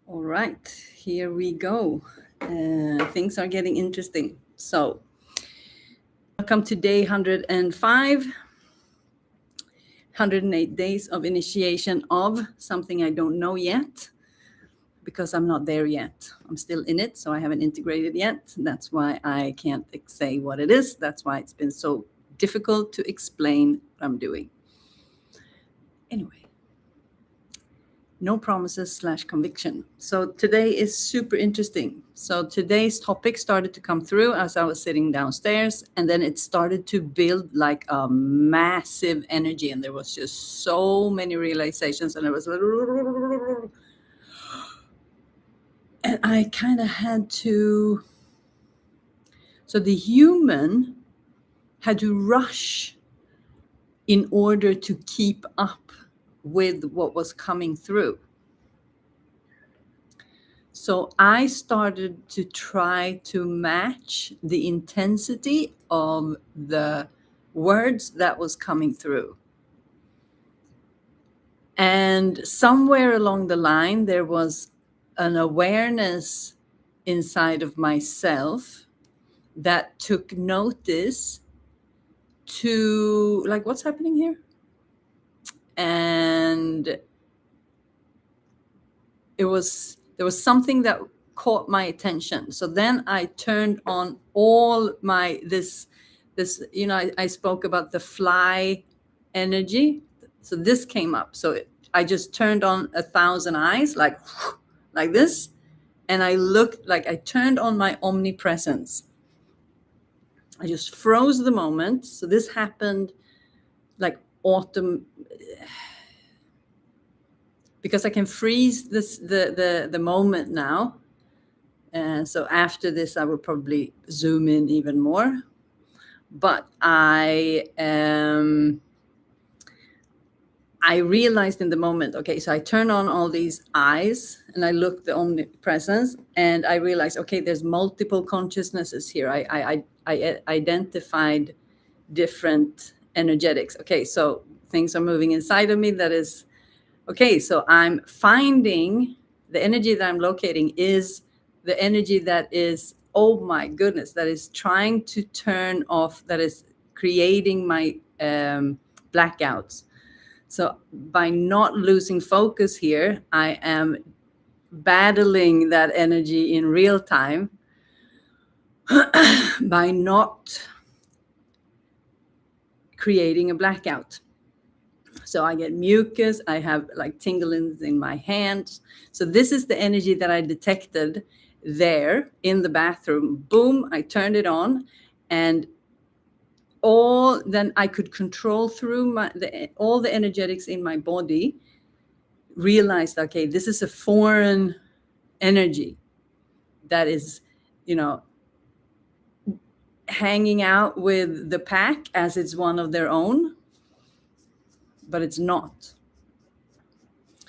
All right, here we go. Things are getting interesting. So, welcome to day 105, 108 days of initiation of something I don't know yet because I'm not there yet. I'm still in it, so I haven't integrated yet. That's why I can't say what it is. That's why it's been so difficult to explain what I'm doing. Anyway. No promises / conviction. So today is super interesting. So today's topic started to come through as I was sitting downstairs, and then it started to build like a massive energy, and there was just so many realizations, and it was like, and I kind of had to. So the human had to rush in order to keep up with what was coming through. So I started to try to match the intensity of the words that was coming through. And somewhere along the line, there was an awareness inside of myself that took notice to, like, what's happening here? And there was something that caught my attention. So then I turned on all my this I spoke about the fly energy. So this came up. So I just turned on 1,000 eyes, like this, and I looked, like I turned on my omnipresence. I just froze the moment. So this happened like autumn, because I can freeze the moment now. And so after this, I will probably zoom in even more. But I realized in the moment, okay, so I turn on all these eyes and I look the omnipresence, and I realized, okay, there's multiple consciousnesses here. I identified different energetics. Okay, so things are moving inside of me. That is, okay, so I'm finding the energy that I'm locating is the energy that is, oh my goodness, that is trying to turn off, that is creating my blackouts. So by not losing focus here, I am battling that energy in real time by not creating a blackout. So I get mucus, I have like tinglings in my hands. So this is the energy that I detected there in the bathroom. Boom, I turned it on, and then I could control through all the energetics in my body, realized, okay, this is a foreign energy that is, hanging out with the pack as it's one of their own, but it's not.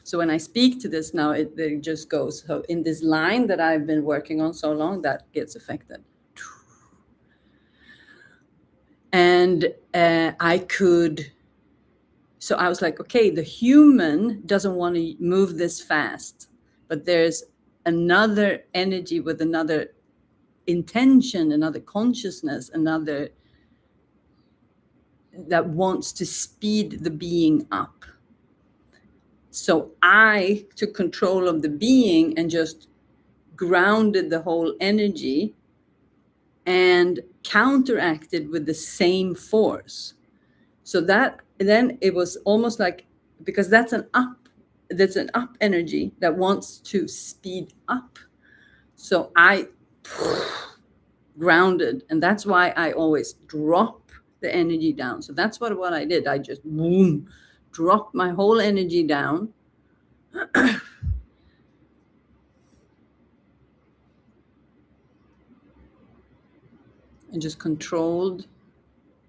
So when I speak to this now, it just goes. So in this line that I've been working on so long, that gets affected. And so I was like, okay, the human doesn't want to move this fast, but there's another energy with another intention, another consciousness, another that wants to speed the being up. So I took control of the being and just grounded the whole energy and counteracted with the same force. So that then it was almost like, because that's an up energy that wants to speed up. So I grounded, and that's why I always drop the energy down. So that's what I did. I just boom, dropped my whole energy down. And just controlled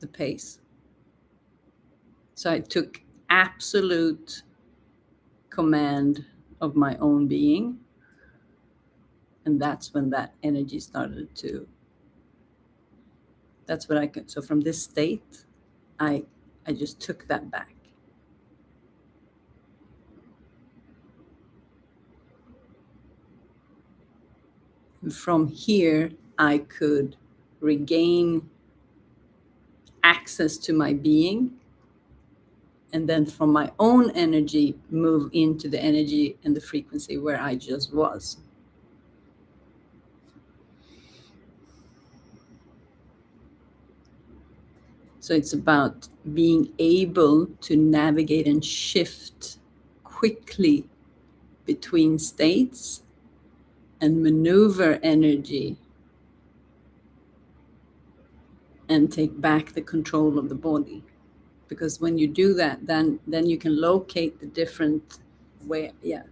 the pace. So I took absolute command of my own being. And that's when that energy started to, that's what I could. So from this state, I just took that back. from here, I could regain access to my being, and then from my own energy move into the energy and the frequency where I just was. So it's about being able to navigate and shift quickly between states and maneuver energy and take back the control of the body. Because when you do that, then you can locate the different way. Yeah,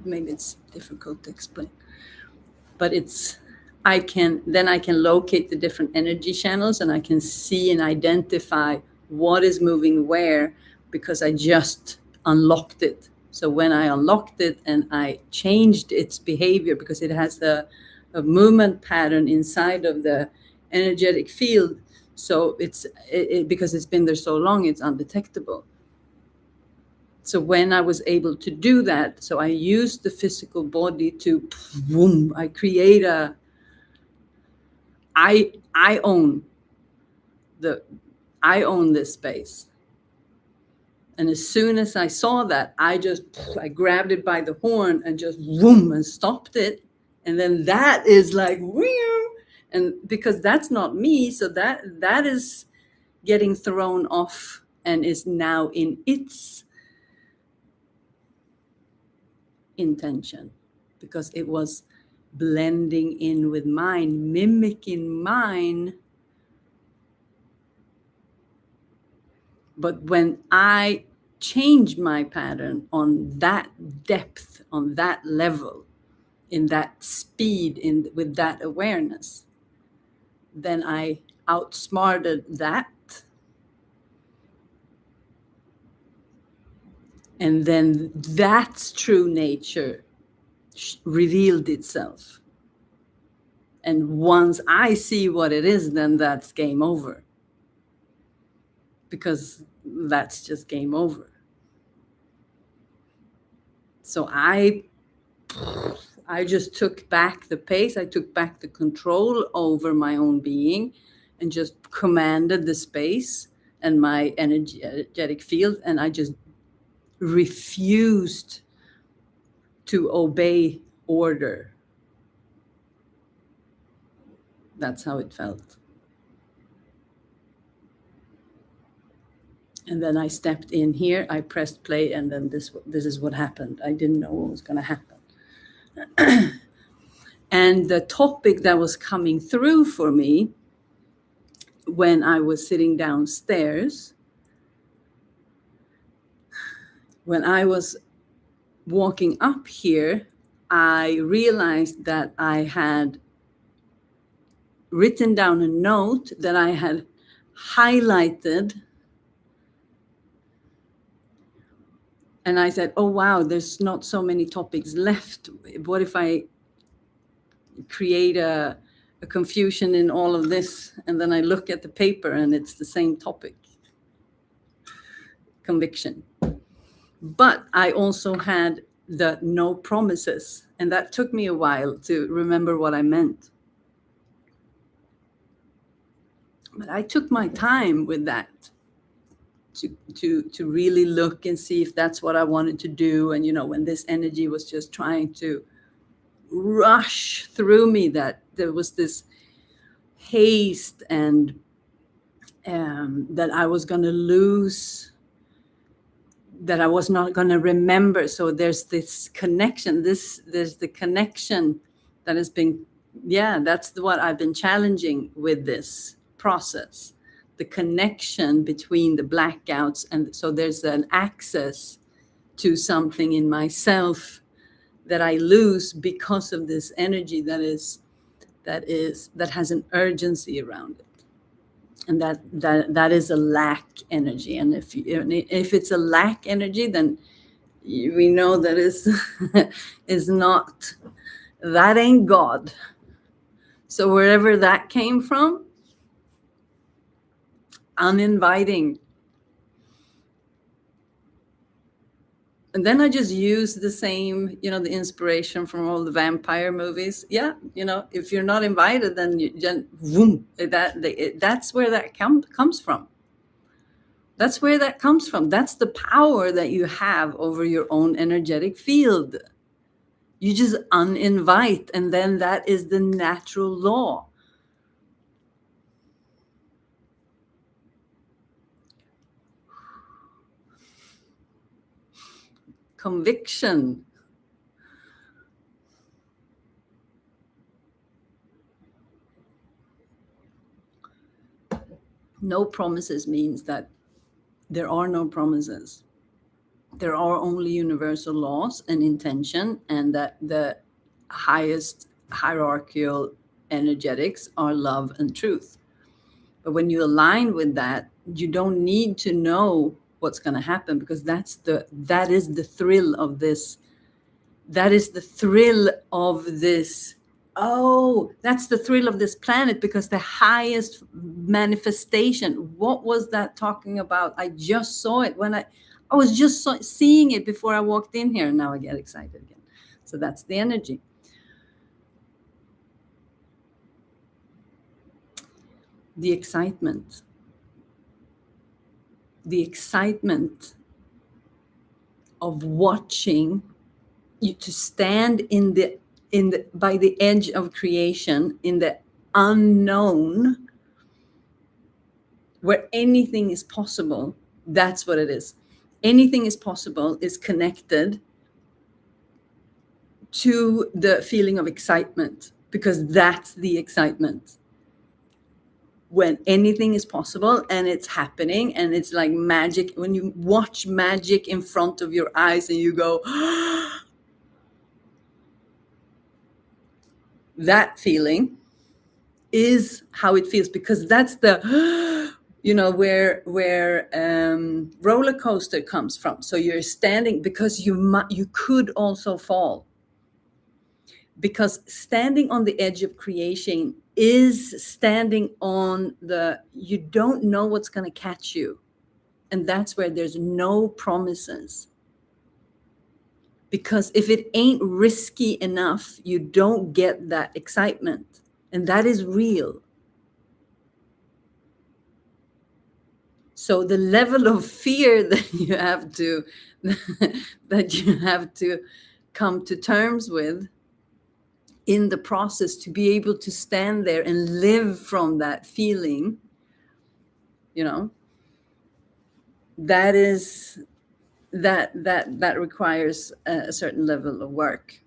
maybe it's difficult to explain, but I can locate the different energy channels, and I can see and identify what is moving where, because I just unlocked it. So when I unlocked it and I changed its behavior, because it has a movement pattern inside of the energetic field, so because it's been there so long, it's undetectable. So when I was able to do that, so I used the physical body to boom, I own this space. And as soon as I saw that, I grabbed it by the horn and just boom and stopped it. And then that is like, whew, and because that's not me, so that is getting thrown off and is now in its intention, because it was blending in with mine, mimicking mine. But when I change my pattern on that depth, on that level, in that speed, with that awareness, then I outsmarted that. And then that's true nature revealed itself. And once I see what it is, then that's game over. Because that's just game over. So I just took back the pace. I took back the control over my own being and just commanded the space and my energetic field. And I just refused to obey order. That's how it felt. And then I stepped in here, I pressed play, and then this is what happened. I didn't know what was going to happen. And the topic that was coming through for me when I was sitting downstairs, when I was walking up here, I realized that I had written down a note that I had highlighted. And I said, oh, wow, there's not so many topics left. What if I create a confusion in all of this? And then I look at the paper and it's the same topic. Conviction. But I also had the no promises. And that took me a while to remember what I meant. But I took my time with that to really look and see if that's what I wanted to do. And, when this energy was just trying to rush through me, that there was this haste and that I was going to lose, that I was not going to remember. So there's this connection. There's the connection that has been, that's what I've been challenging with this process. The connection between the blackouts, and so there's an access to something in myself that I lose because of this energy that has an urgency around it, and that is a lack energy. And if it's a lack energy, then we know that is not, that ain't God. So wherever that came from, uninviting. And then I just use the same, the inspiration from all the vampire movies. Yeah, if you're not invited, then you then boom, that's where that comes from. That's where that comes from. That's the power that you have over your own energetic field. You just uninvite, and then that is the natural law. Conviction. No promises means that there are no promises. There are only universal laws and intention, and that the highest hierarchical energetics are love and truth. But when you align with that, you don't need to know what's going to happen, because that is the thrill of this. That is the thrill of this. Oh, that's the thrill of this planet, because the highest manifestation, what was that talking about? I just saw it when I was just seeing it before I walked in here, and now I get excited again. So that's the energy. The excitement. The excitement of watching you, to stand in the by the edge of creation, in the unknown, where anything is possible. That's what it is. Anything is possible is connected to the feeling of excitement, because that's the excitement. When anything is possible and it's happening, and it's like magic, when you watch magic in front of your eyes and you go, that feeling is how it feels, because that's the where roller coaster comes from. So you're standing, because you could also fall, because standing on the edge of creation is standing on you don't know what's going to catch you. And that's where there's no promises, because if it ain't risky enough, you don't get that excitement, and that is real. So the level of fear that you have to that you have to come to terms with in the process, to be able to stand there and live from that feeling, that is that requires a certain level of work.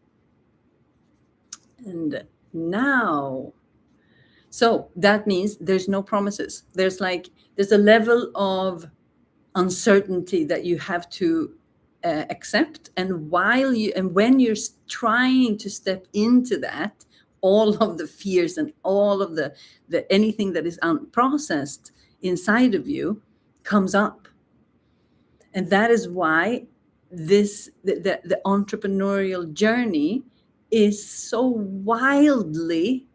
And now, so that means there's no promises. There's a level of uncertainty that you have to accept. And when you're trying to step into that, all of the fears and all of the anything that is unprocessed inside of you comes up. And that is why the entrepreneurial journey is so wildly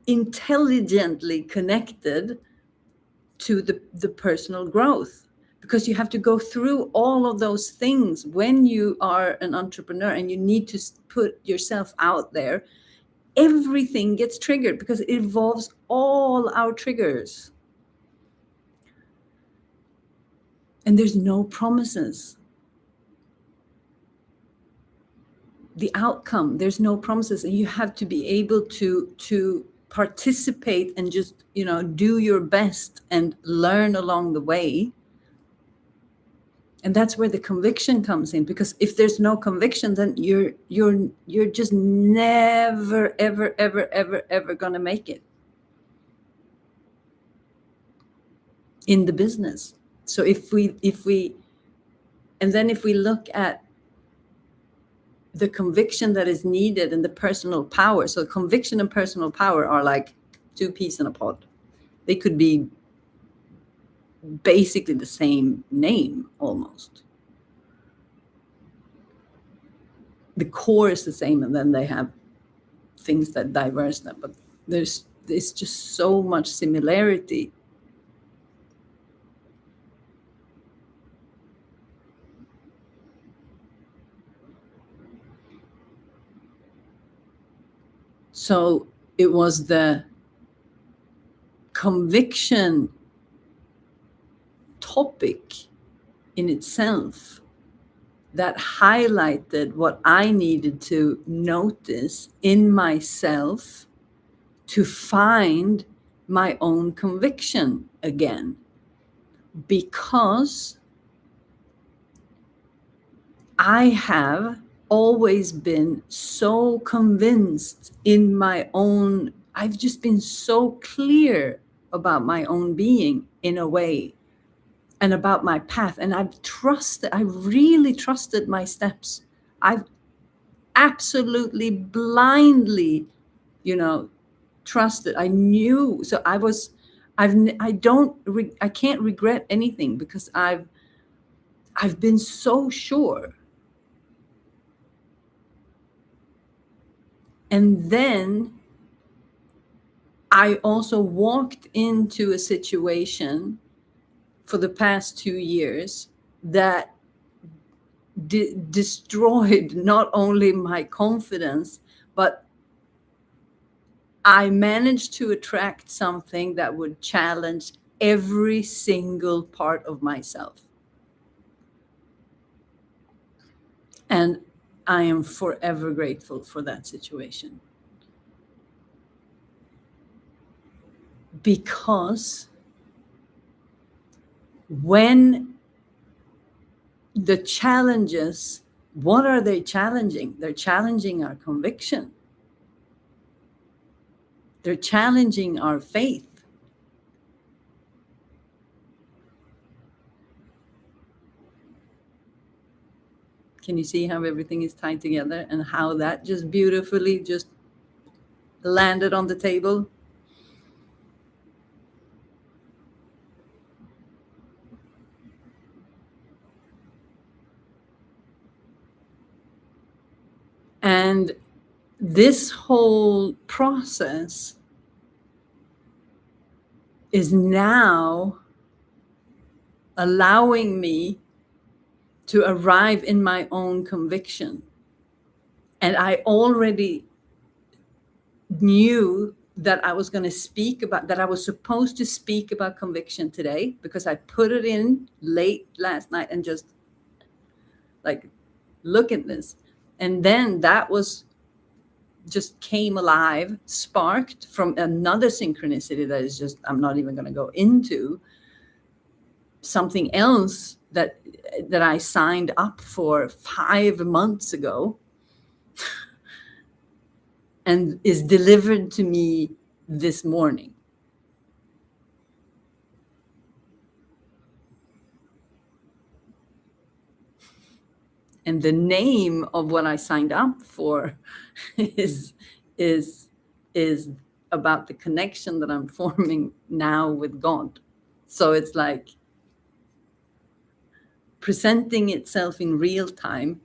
intelligently connected to the personal growth, because you have to go through all of those things when you are an entrepreneur, and you need to put yourself out there. Everything gets triggered, because it involves all our triggers, and there's no promises. The outcome, there's no promises, and you have to be able to participate and just do your best and learn along the way. And that's where the conviction comes in, because if there's no conviction, then you're just never ever gonna make it in the business. So if we and then if we look at the conviction that is needed and the personal power. So conviction and personal power are like two peas in a pod. They could be basically the same name almost. The core is the same, and then they have things that diverse them, but there's just so much similarity. So it was the conviction topic in itself that highlighted what I needed to notice in myself to find my own conviction again. Because I have always been so convinced in my own, I've just been so clear about my own being in a way, and about my path. And I really trusted my steps. I've absolutely blindly, you know, trusted. I knew. So I can't regret anything because I've been so sure. And then I also walked into a situation for the past 2 years that destroyed not only my confidence, but I managed to attract something that would challenge every single part of myself. And I am forever grateful for that situation. Because when the challenges, what are they challenging? They're challenging our conviction. They're challenging our faith. Can you see how everything is tied together and how that just beautifully just landed on the table? And this whole process is now allowing me to arrive in my own conviction. And I already knew that I was going to speak about, that I was supposed to speak about conviction today, because I put it in late last night and just like, look at this. And then that was just came alive, sparked from another synchronicity that is just, I'm not even going to go into, something else that I signed up for 5 months ago and is delivered to me this morning. And the name of what I signed up for is about the connection that I'm forming now with God. So it's like presenting itself in real time.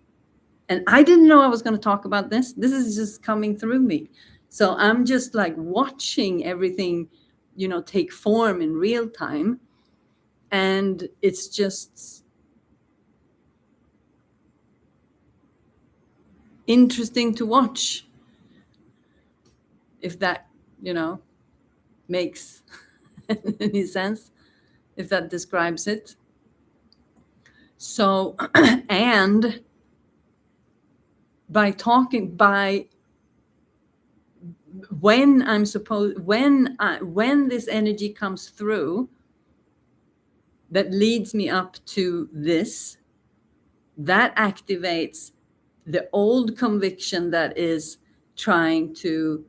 And I didn't know I was going to talk about this. This is just coming through me. So I'm just like watching everything, take form in real time. And it's just interesting to watch. If that, makes any sense, if that describes it. So, and when this energy comes through that leads me up to this, that activates the old conviction that is trying to,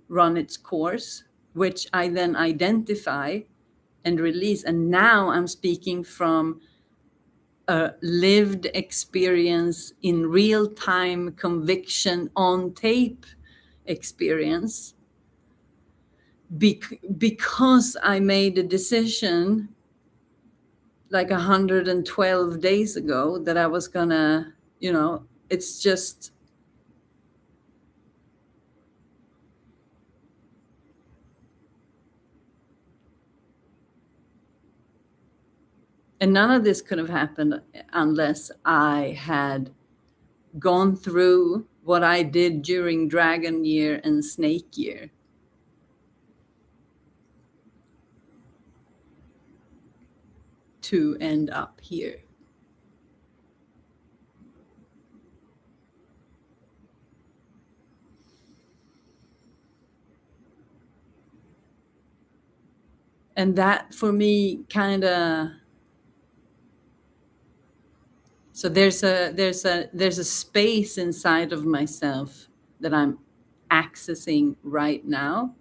run its course, which I then identify and release. And now I'm speaking from a lived experience, in real time conviction, on tape experience, because I made a decision like 112 days ago that I was gonna, it's just, and none of this could have happened unless I had gone through what I did during Dragon Year and Snake Year. To end up here. And that for me kind of, so there's a space inside of myself that I'm accessing right now,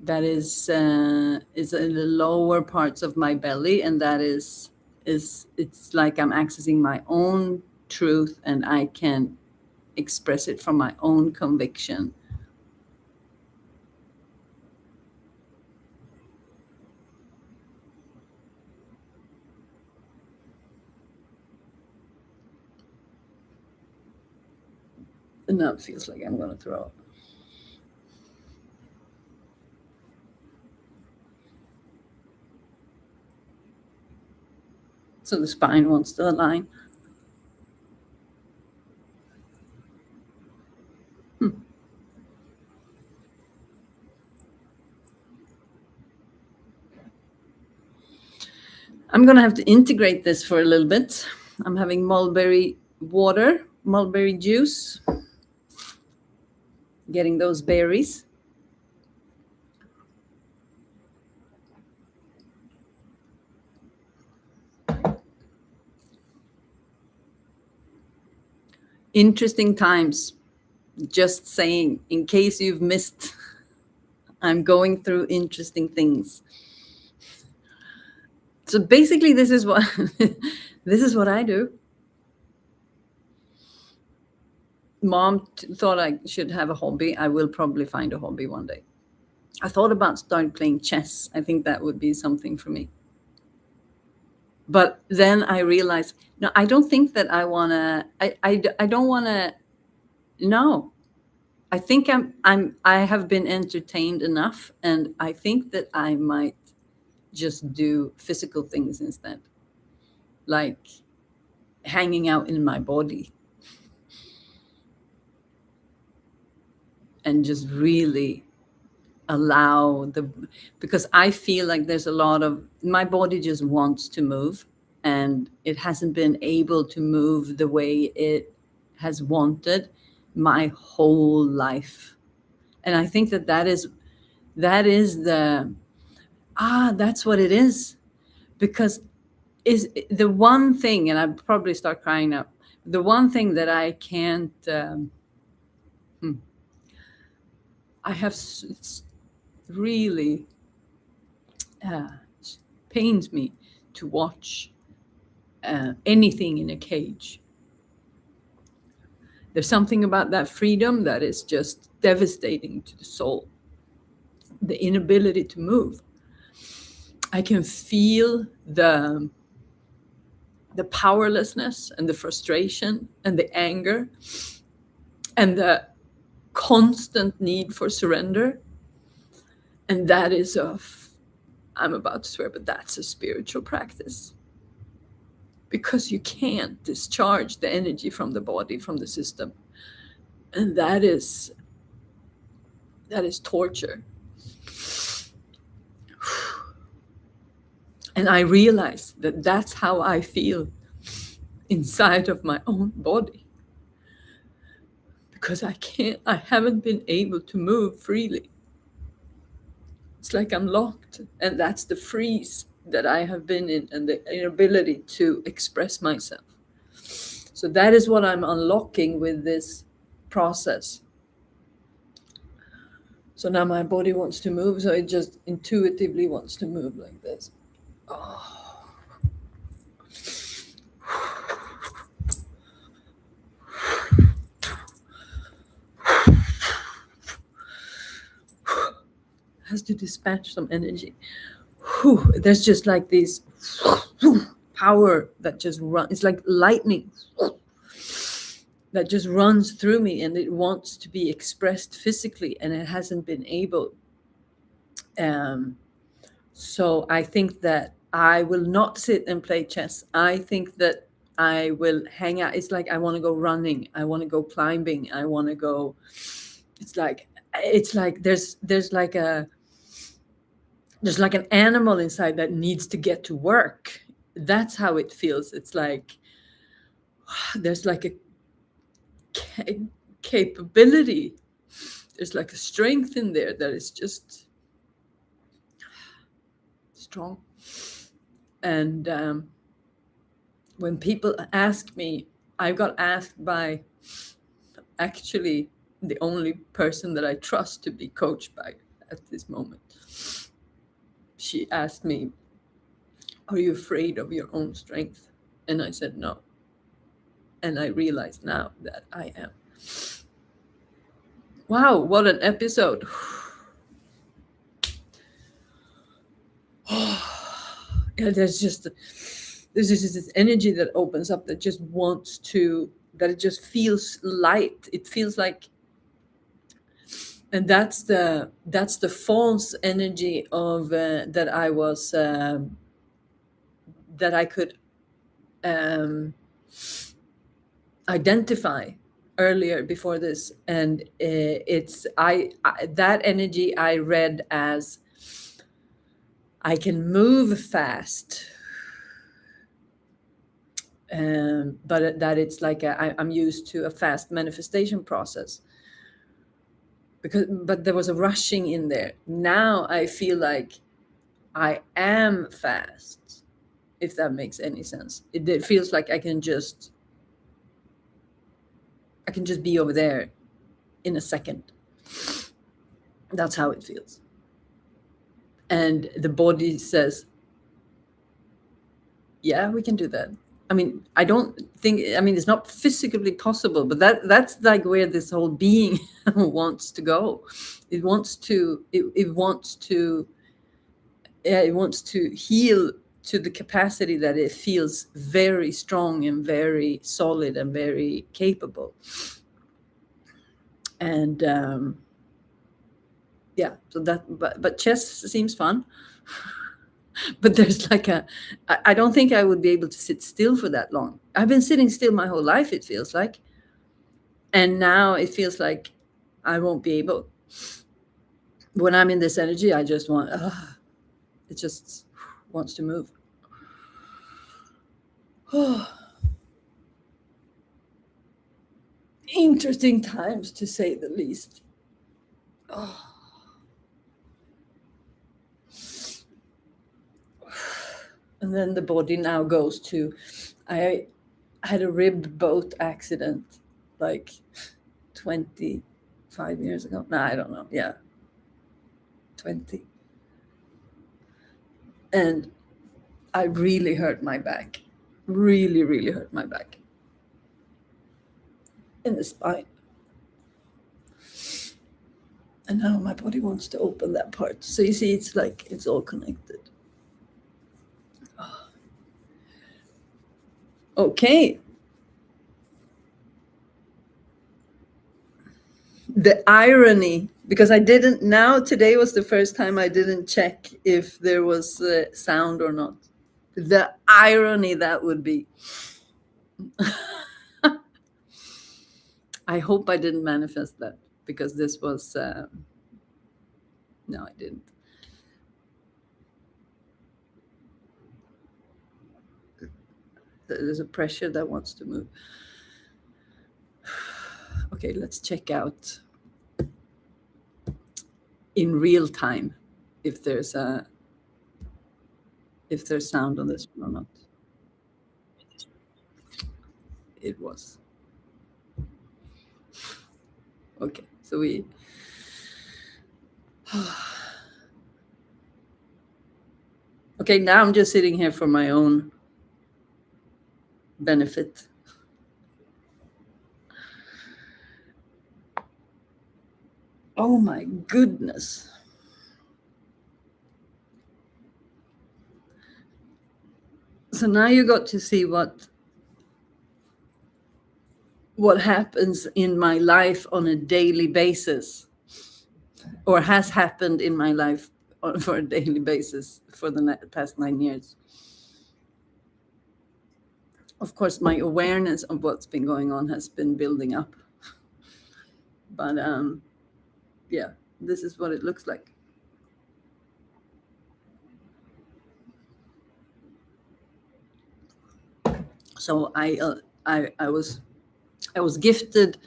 that is in the lower parts of my belly, and that is it's like I'm accessing my own truth, and I can express it from my own conviction. And now it feels like I'm going to throw up. So the spine wants to align. I'm going to have to integrate this for a little bit. I'm having mulberry water, mulberry juice, getting those berries. Interesting times. Just saying, in case you've missed, I'm going through interesting things. So basically, this is what this is what I do. Mom thought I should have a hobby. I will probably find a hobby one day. I thought about starting playing chess. I think that would be something for me. But then I realized, no, I don't think that I want to, I don't want to, no. I think I have been entertained enough, and I think that I might just do physical things instead, like hanging out in my body and just really allow because I feel like there's a lot of, my body just wants to move, and it hasn't been able to move the way it has wanted my whole life. And I think that is the, that's what it is. Because is the one thing, and I'd probably start crying now, the one thing that I can't I have really pains me to watch anything in a cage. There's something about that freedom that is just devastating to the soul. The inability to move. I can feel the powerlessness and the frustration and the anger and the constant need for surrender. And that is I'm about to swear, but that's a spiritual practice. Because you can't discharge the energy from the body, from the system. And that is torture. And I realize that that's how I feel inside of my own body. Because I haven't been able to move freely. It's like I'm locked, and that's the freeze that I have been in, and the inability to express myself. So that is what I'm unlocking with this process. So now my body wants to move, so it just intuitively wants to move like this. Oh. Has to dispatch some energy. There's just like this power that just runs. It's like lightning that just runs through me, and it wants to be expressed physically, and it hasn't been able. So I think that I will not sit and play chess. I think that I will hang out. It's like I want to go running. I want to go climbing. I want to go. It's like there's like an animal inside that needs to get to work. That's how it feels. It's like there's like a capability. There's like a strength in there that is just strong. And when people ask me, I got asked by actually the only person that I trust to be coached by at this moment. She asked me, "Are you afraid of your own strength?" And I said no. And I realize now that I am. Wow, what an episode. Yeah, there's just this energy that opens up that just wants to, that it just feels light. It feels like, and that's the false energy of that I was that I could identify earlier before this. And it's I that energy I read as I can move fast, but that it's like I'm used to a fast manifestation process. But there was a rushing in there. Now I feel like I am fast, if that makes any sense. It feels like I can just be over there in a second. That's how it feels. And the body says, yeah, we can do that. I mean, I don't think, I mean, it's not physically possible, but that's like where this whole being wants to go. It wants to heal to the capacity that it feels very strong and very solid and very capable. And yeah, so that, but chess seems fun. But there's like I don't think I would be able to sit still for that long. I've been sitting still my whole life, it feels like. And now it feels like I won't be able. When I'm in this energy, I just want, it just wants to move. Interesting times, to say the least. And then the body now goes to, I had a rib boat accident like 25 years ago. No, I don't know. Yeah, 20. And I really hurt my back. Really, really hurt my back. In the spine. And now my body wants to open that part. So you see, it's like it's all connected. Okay. The irony, because I didn't, now today was the first time I didn't check if there was sound or not. The irony that would be. I hope I didn't manifest that, because this was, no, I didn't. There's a pressure that wants to move. Okay, let's check out in real time if there's sound on this one or not. It was. Okay, so we okay, now I'm just sitting here for my own benefit. Oh my goodness. So now you got to see what happens in my life on a daily basis, or has happened in my life for a daily basis for the past 9 years. Of course, my awareness of what's been going on has been building up. But yeah, this is what it looks like. So I was gifted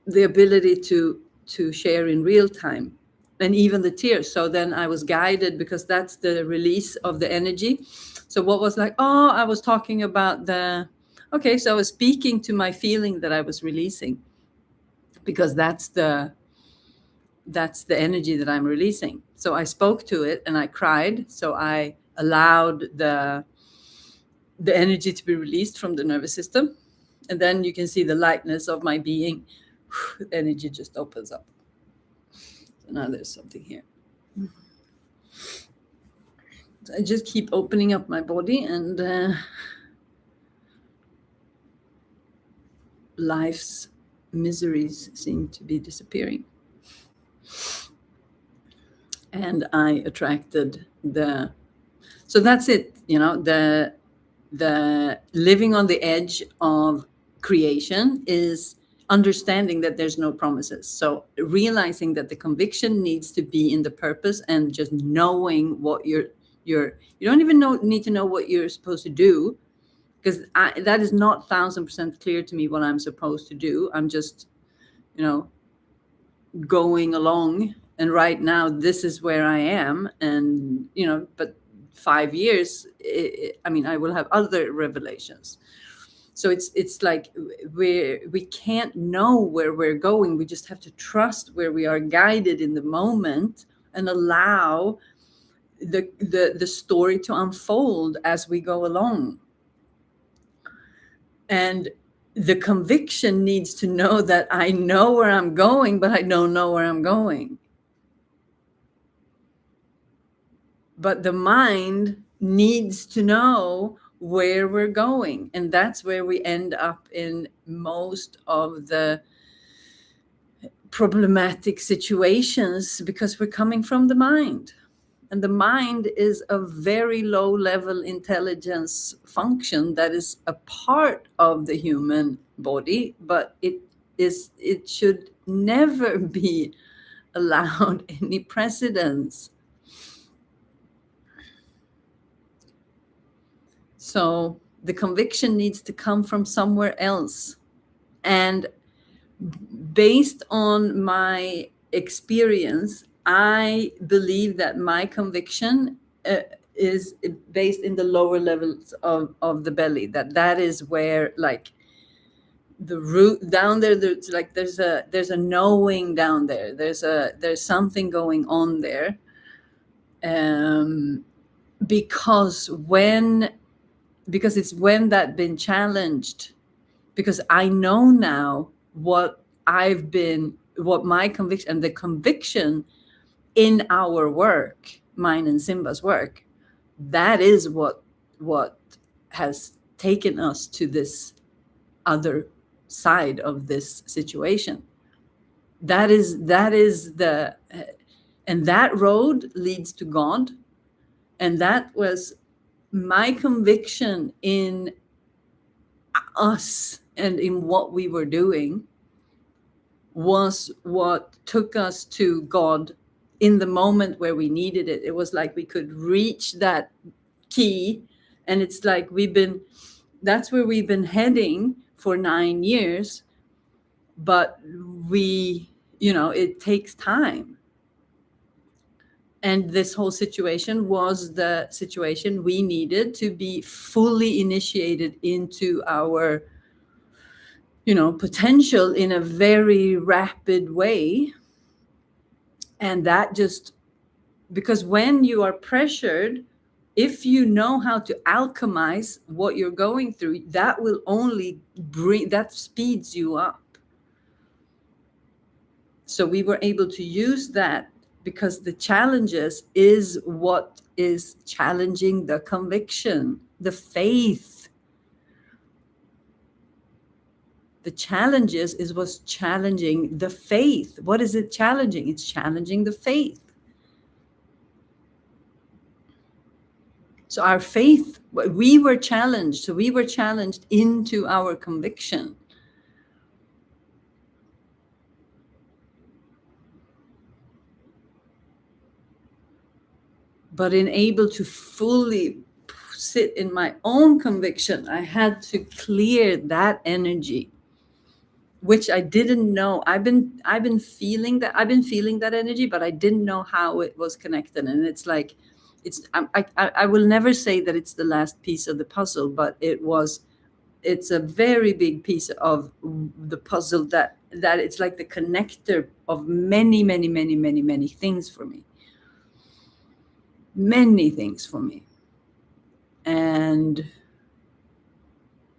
the ability to share in real time, and even the tears. So then I was guided, because that's the release of the energy. So what was like, oh, I was talking about the, okay, so I was speaking to my feeling that I was releasing, because that's the energy that I'm releasing. So I spoke to it and I cried. So I allowed the energy to be released from the nervous system. And then you can see the lightness of my being. Energy just opens up. So now there's something here. So I just keep opening up my body, and life's miseries seem to be disappearing. And I attracted so that's it, the living on the edge of creation is understanding that there's no promises. So realizing that the conviction needs to be in the purpose, and just knowing what you don't even need to know what you're supposed to do, because that is not 1,000% clear to me what I'm supposed to do. I'm just, going along, and right now this is where I am, and but 5 years, I will have other revelations. So it's like we can't know where we're going. We just have to trust where we are guided in the moment, and allow the story to unfold as we go along. And the conviction needs to know that I know where I'm going, but I don't know where I'm going. But the mind needs to know where we're going. And that's where we end up in most of the problematic situations, because we're coming from the mind. And the mind is a very low level intelligence function that is a part of the human body, but it should never be allowed any precedence. So the conviction needs to come from somewhere else. And based on my experience, I believe that my conviction is based in the lower levels of the belly. That is where, like, the root down there, there's a knowing down there. There's something going on there. Because it's when that been challenged, because I know now what my conviction, and the conviction in our work, mine and Simba's work, that is what has taken us to this other side of this situation. That is and that road leads to God. And that was my conviction in us and in what we were doing, was what took us to God in the moment where we needed it. It was like we could reach that key, and it's like that's where we've been heading for 9 years. But it takes time. And this whole situation was the situation we needed to be fully initiated into our potential in a very rapid way. And that just, because when you are pressured, if you know how to alchemize what you're going through, that will only that speeds you up. So we were able to use that, because the challenges is what is challenging the conviction, the faith. The challenges is what's challenging the faith. What is it challenging? It's challenging the faith. So our faith, we were challenged. So we were challenged into our conviction. But in able to fully sit in my own conviction, I had to clear that energy, which I didn't know. I've been feeling that energy, but I didn't know how it was connected. And it's like, I will never say that it's the last piece of the puzzle, but it's a very big piece of the puzzle, that it's like the connector of many, many, many, many, many things for me. Many things for me. And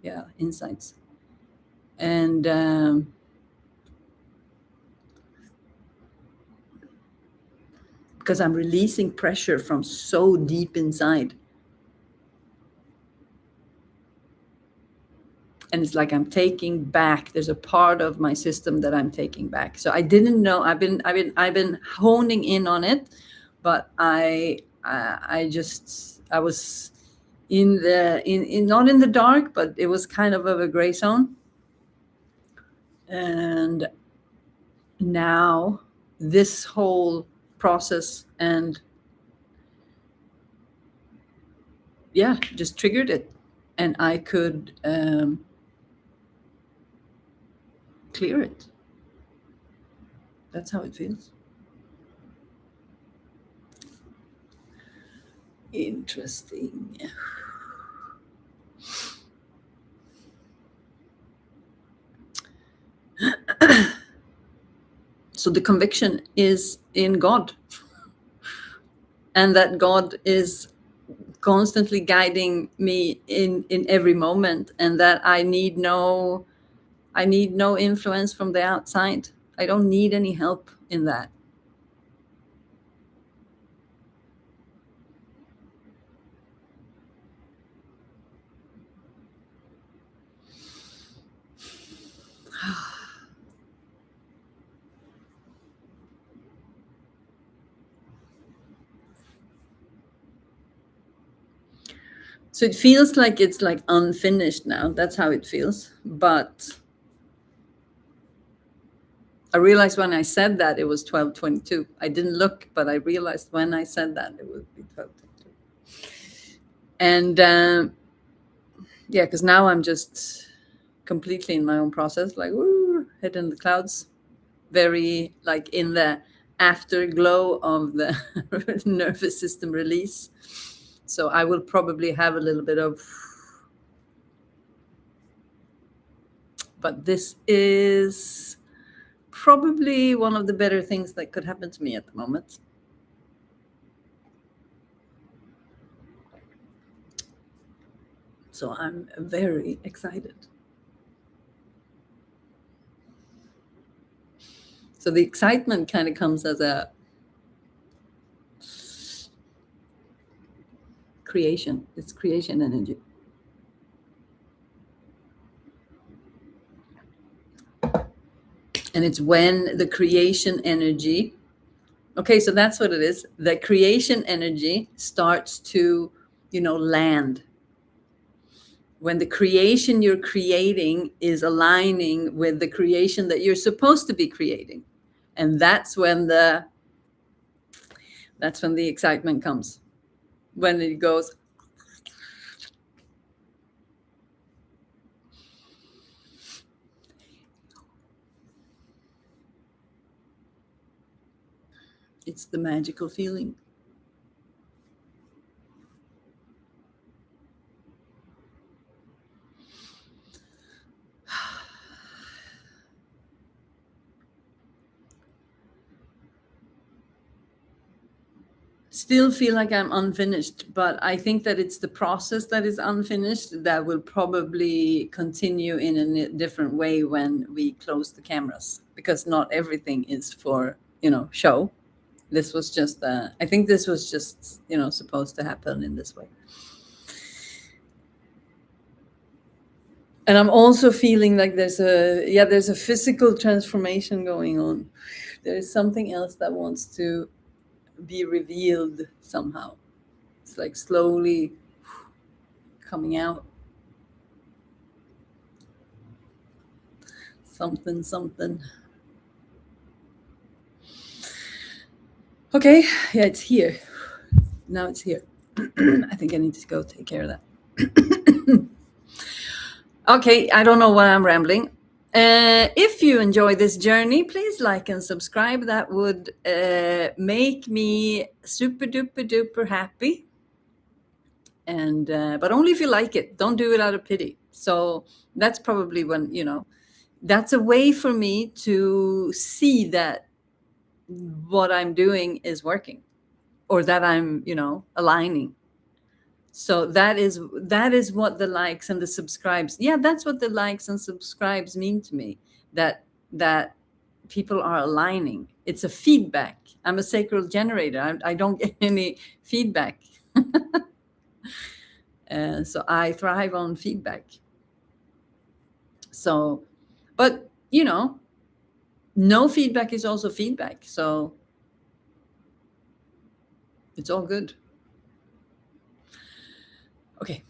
yeah, insights. And because I'm releasing pressure from so deep inside. And it's like I'm taking back. There's a part of my system that I'm taking back. So I didn't know. I've been honing in on it, but I was not in the dark, but it was kind of a gray zone. And now this whole process, and yeah, just triggered it, and I could clear it. That's how it feels. Interesting. So the conviction is in God, and that God is constantly guiding me in every moment, and that I need no influence from the outside. I don't need any help in that. So it feels like it's like unfinished now. That's how it feels. But I realized when I said that it was 12:22. I didn't look, but I realized when I said that it would be 12:22. And yeah, because now I'm just completely in my own process, like woo, head in the clouds, very like in the afterglow of the nervous system release. So I will probably have a little bit of, but this is probably one of the better things that could happen to me at the moment. So I'm very excited. So the excitement kind of comes as a creation. It's creation energy. And it's when the creation energy, okay, so that's what it is. The creation energy starts to, land. When the creation you're creating is aligning with the creation that you're supposed to be creating. And that's when the excitement comes. When it goes, it's the magical feeling. Still feel like I'm unfinished, but I think that it's the process that is unfinished that will probably continue in a different way when we close the cameras, because not everything is for, show. This was just, I think this was just, supposed to happen in this way. And I'm also feeling like there's a physical transformation going on. There is something else that wants to be revealed somehow. It's like slowly coming out. Something. Okay, yeah, it's here. Now it's here. I think I need to go take care of that. Okay, I don't know why I'm rambling. If you enjoy this journey, please like and subscribe. That would make me super duper duper happy. And but only if you like it. Don't do it out of pity. So that's probably when, that's a way for me to see that what I'm doing is working, or that I'm, aligning. So that is what the likes and the subscribes. Yeah, that's what the likes and subscribes mean to me. That people are aligning. It's a feedback. I'm a sacral generator. I don't get any feedback. So I thrive on feedback. So, but no feedback is also feedback. So it's all good. Okay.